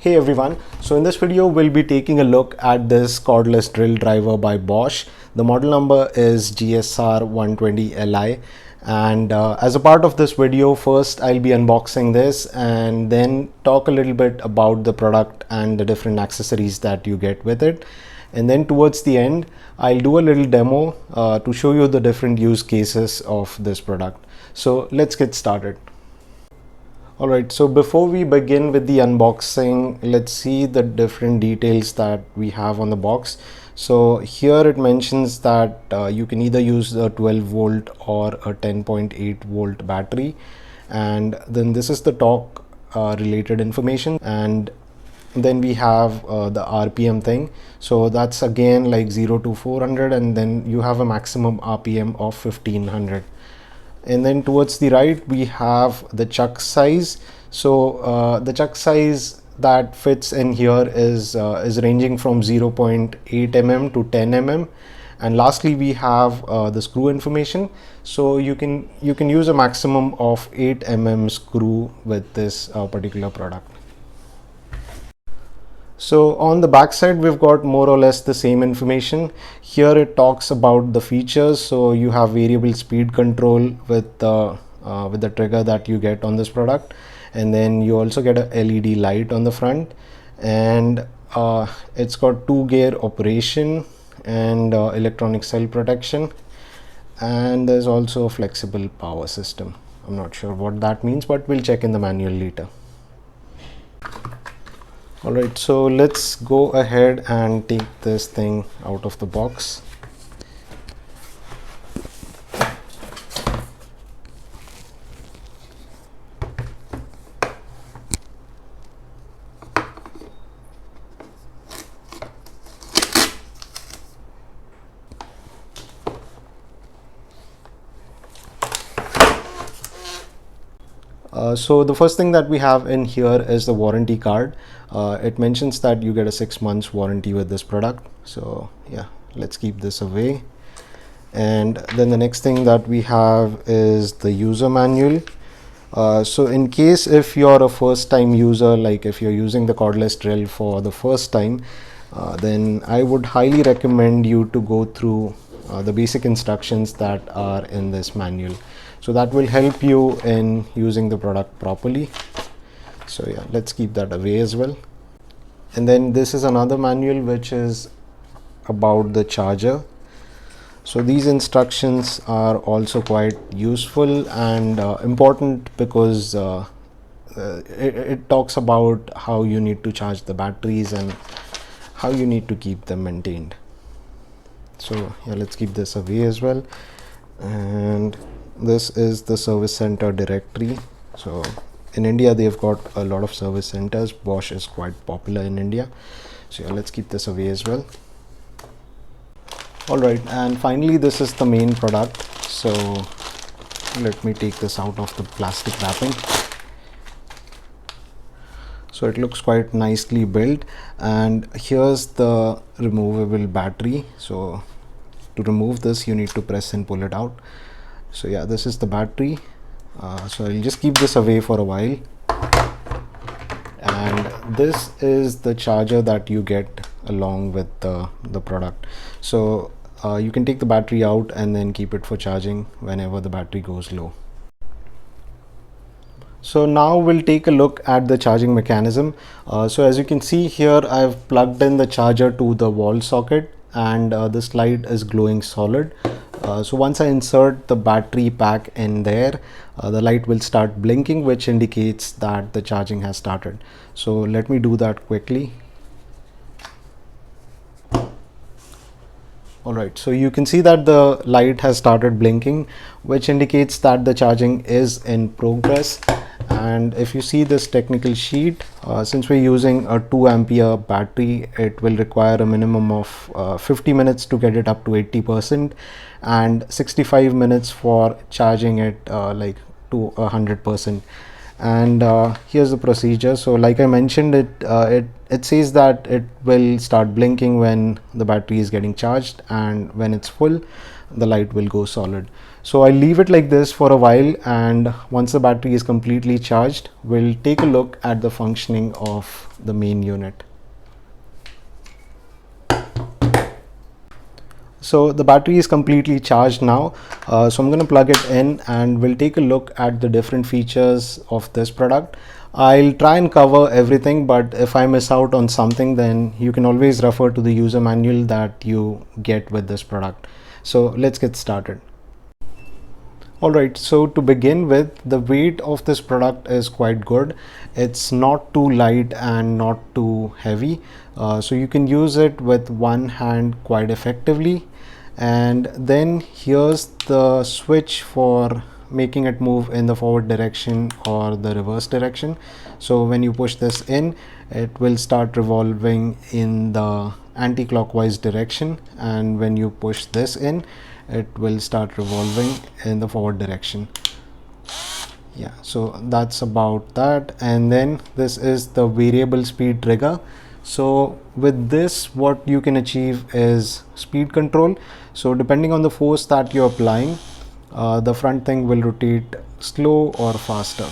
Hey everyone, so in this video we'll be taking a look at this cordless drill driver by Bosch. The model number is GSR120Li, and as a part of this video, first I'll be unboxing this and then talk a little bit about the product and the different accessories that you get with it. And then towards the end, I'll do a little demo to show you the different use cases of this product. So let's get started. Alright, so before we begin with the unboxing, let's see the different details that we have on the box. So here it mentions that you can either use a 12 volt or a 10.8 volt battery, and then this is the torque related information, and then we have the RPM thing. So that's again like 0 to 400, and then you have a maximum RPM of 1500. And then towards the right we have the chuck size. So the chuck size that fits in here is ranging from 0.8 mm to 10 mm. And lastly we have the screw information. So you can use a maximum of 8 mm screw with this particular product. So on the back side we've got more or less the same information. Here it talks about the features. So you have variable speed control with the trigger that you get on this product, and then you also get a LED light on the front, and it's got 2-gear operation and electronic cell protection, and there's also a flexible power system. I'm not sure what that means, but we'll check in the manual later. Alright, so let's go ahead and take this thing out of the box. So the first thing that we have in here is the warranty card. It mentions that you get a 6 months warranty with this product. So yeah, let's keep this away. And then the next thing that we have is the user manual. So in case if you're a first time user, like if you're using the cordless drill for the first time, then I would highly recommend you to go through the basic instructions that are in this manual. So that will help you in using the product properly. So yeah, let's keep that away as well. And then this is another manual which is about the charger. So these instructions are also quite useful and important, because it talks about how you need to charge the batteries and how you need to keep them maintained. So yeah, let's keep this away as well. And this is the service center directory. So in India they've got a lot of service centers. Bosch is quite popular in India. So yeah, let's keep this away as well. Alright, and finally this is the main product. So let me take this out of the plastic wrapping. So it looks quite nicely built, and here's the removable battery. So to remove this you need to press and pull it out. So yeah, this is the battery. So I'll just keep this away for a while. And this is the charger that you get along with the product. So you can take the battery out and then keep it for charging whenever the battery goes low. So now we'll take a look at the charging mechanism. So as you can see here, I've plugged in the charger to the wall socket, and this light is glowing solid. So once I insert the battery pack in there, the light will start blinking, which indicates that the charging has started. So let me do that quickly. Alright, so you can see that the light has started blinking, which indicates that the charging is in progress. And if you see this technical sheet, since we're using a 2 ampere battery, it will require a minimum of 50 minutes to get it up to 80%, and 65 minutes for charging it like to 100%. And here's the procedure. So like I mentioned, it says that it will start blinking when the battery is getting charged, and when it's full the light will go solid. So I'll leave it like this for a while, and once the battery is completely charged, we'll take a look at the functioning of the main unit. So the battery is completely charged now. So I'm going to plug it in and we'll take a look at the different features of this product. I'll try and cover everything, but if I miss out on something, then you can always refer to the user manual that you get with this product. So let's get started. Alright, so to begin with, the weight of this product is quite good. It's not too light and not too heavy. So you can use it with one hand quite effectively. And then here's the switch for making it move in the forward direction or the reverse direction. So when you push this in, it will start revolving in the anti-clockwise direction, and when you push this in, it will start revolving in the forward direction. Yeah, so that's about that. And then this is the variable speed trigger. So with this, what you can achieve is speed control. So depending on the force that you're applying, the front thing will rotate slow or faster.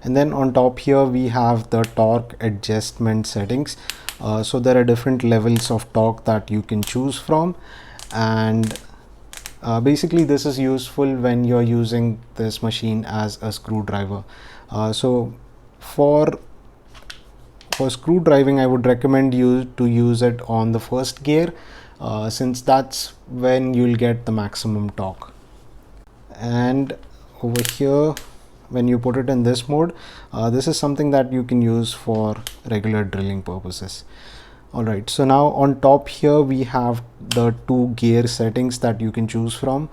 And then on top here we have the torque adjustment settings. So there are different levels of torque that you can choose from, and basically this is useful when you're using this machine as a screwdriver. So for screw driving, I would recommend you to use it on the first gear, since that's when you'll get the maximum torque. And over here, when you put it in this mode, this is something that you can use for regular drilling purposes. Alright, so now on top here we have the two gear settings that you can choose from.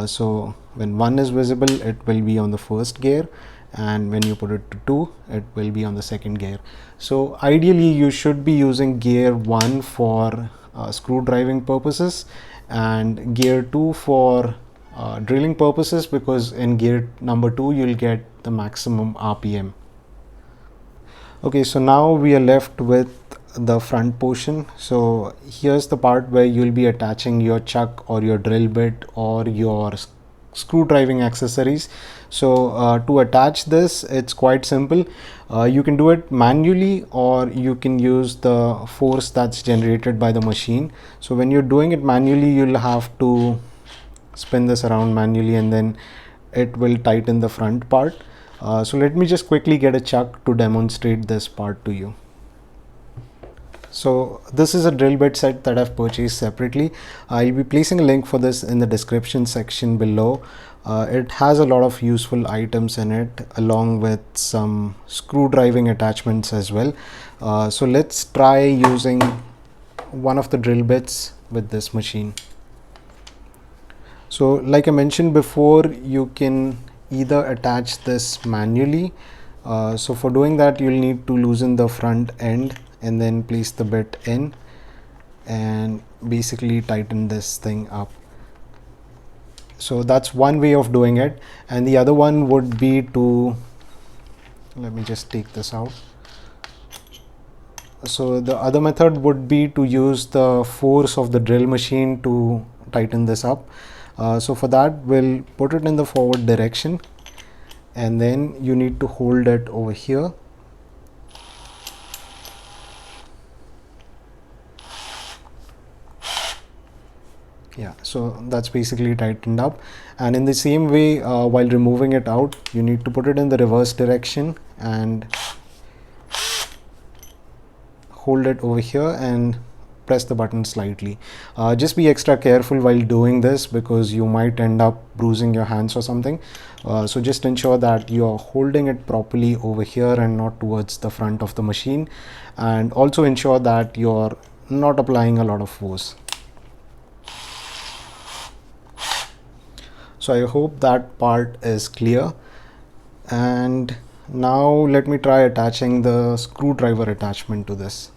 So when one is visible, it will be on the first gear, and when you put it to 2, it will be on the second gear. So ideally you should be using gear 1 for screw driving purposes, and gear 2 for drilling purposes, because in gear number 2 you'll get the maximum RPM. Okay, so now we are left with the front portion. So here's the part where you'll be attaching your chuck or your drill bit or your screw driving accessories. So to attach this, it's quite simple. You can do it manually, or you can use the force that's generated by the machine. So when you're doing it manually, you'll have to spin this around manually, and then it will tighten the front part. So let me just quickly get a chuck to demonstrate this part to you. So this is a drill bit set that I've purchased separately. I'll be placing a link for this in the description section below. It has a lot of useful items in it, along with some screw driving attachments as well. So let's try using one of the drill bits with this machine. So like I mentioned before, you can either attach this manually. So for doing that, you'll need to loosen the front end and then place the bit in and basically tighten this thing up. So that's one way of doing it, and the other one would be to, let me just take this out. So the other method would be to use the force of the drill machine to tighten this up. So for that, we'll put it in the forward direction, and then you need to hold it over here. Yeah, so that's basically tightened up. And in the same way, while removing it out, you need to put it in the reverse direction and hold it over here and press the button slightly. Just be extra careful while doing this, because you might end up bruising your hands or something. So just ensure that you're holding it properly over here and not towards the front of the machine, and also ensure that you're not applying a lot of force. So I hope that part is clear. And now let me try attaching the screwdriver attachment to this.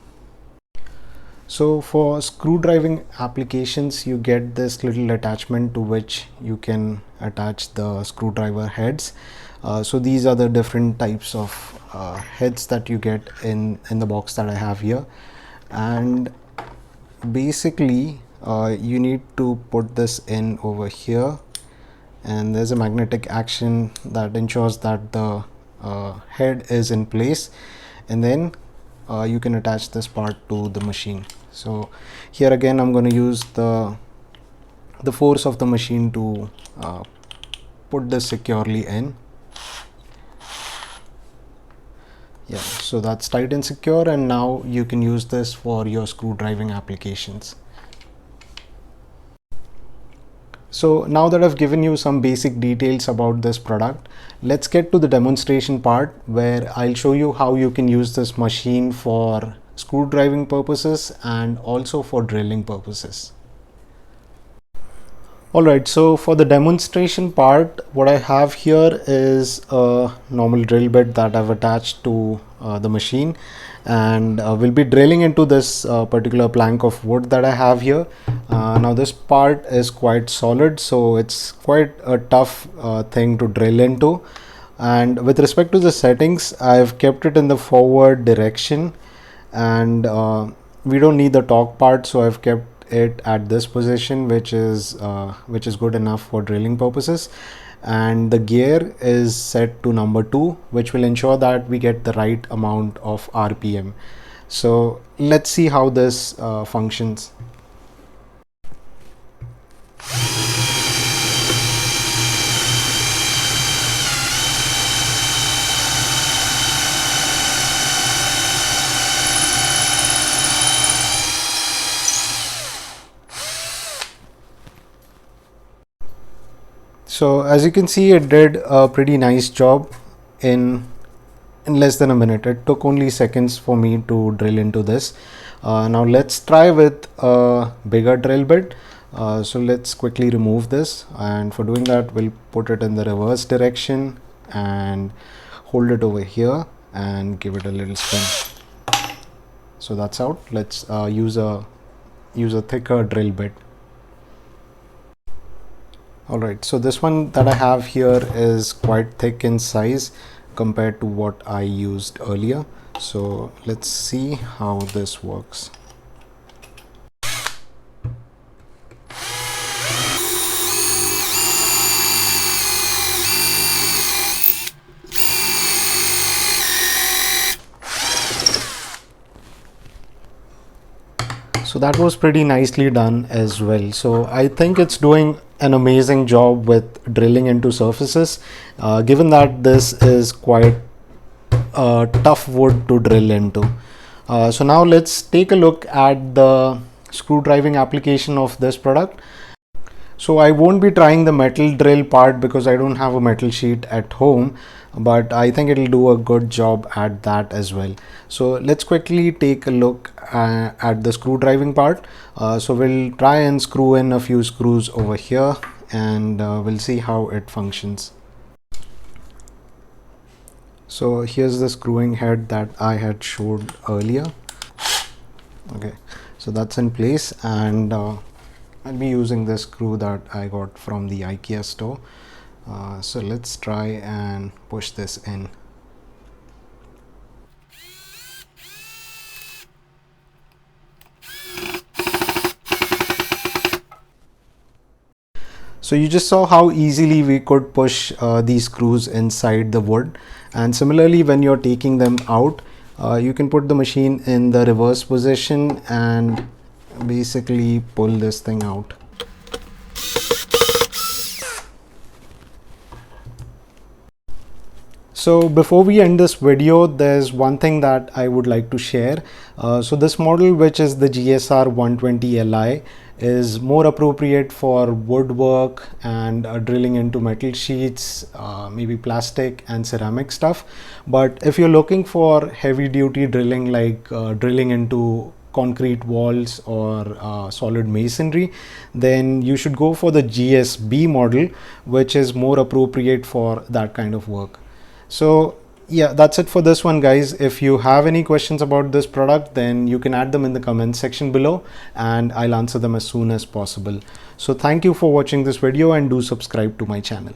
So for screw driving applications, you get this little attachment to which you can attach the screwdriver heads. So these are the different types of heads that you get in the box that I have here. And basically you need to put this in over here, and there's a magnetic action that ensures that the head is in place, and then you can attach this part to the machine. So here again I'm going to use the force of the machine to put this securely in. Yeah, so that's tight and secure, and now you can use this for your screw driving applications. So now that I've given you some basic details about this product, let's get to the demonstration part where I'll show you how you can use this machine for screw driving purposes and also for drilling purposes. Alright, so for the demonstration part, what I have here is a normal drill bit that I've attached to the machine, and we'll be drilling into this particular plank of wood that I have here. Now this part is quite solid, so it's quite a tough thing to drill into. And with respect to the settings, I've kept it in the forward direction, and we don't need the torque part, so I've kept it at this position, which is good enough for drilling purposes. And the gear is set to number 2, which will ensure that we get the right amount of RPM. So let's see how this functions. So as you can see, it did a pretty nice job in less than a minute. It took only seconds for me to drill into this. Now let's try with a bigger drill bit. So let's quickly remove this, and for doing that we'll put it in the reverse direction and hold it over here and give it a little spin. So that's out. Let's use a thicker drill bit. Alright, so this one that I have here is quite thick in size compared to what I used earlier. So let's see how this works. So that was pretty nicely done as well. So I think it's doing an amazing job with drilling into surfaces, given that this is quite tough wood to drill into. So now let's take a look at the screw driving application of this product. So I won't be trying the metal drill part because I don't have a metal sheet at home, but I think it'll do a good job at that as well. So let's quickly take a look at the screw driving part. So we'll try and screw in a few screws over here, and we'll see how it functions. So here's the screwing head that I had showed earlier. Okay, so that's in place, and I'll be using this screw that I got from the IKEA store. So let's try and push this in. So you just saw how easily we could push these screws inside the wood, and similarly when you're taking them out, you can put the machine in the reverse position and basically pull this thing out. So before we end this video, there's one thing that I would like to share. So this model, which is the GSR 120 Li, is more appropriate for woodwork and drilling into metal sheets, maybe plastic and ceramic stuff. But if you're looking for heavy duty drilling, like drilling into concrete walls or solid masonry, then you should go for the GSB model, which is more appropriate for that kind of work. So Yeah, that's it for this one, guys. If you have any questions about this product, then you can add them in the comment section below and I'll answer them as soon as possible. So thank you for watching this video and do subscribe to my channel.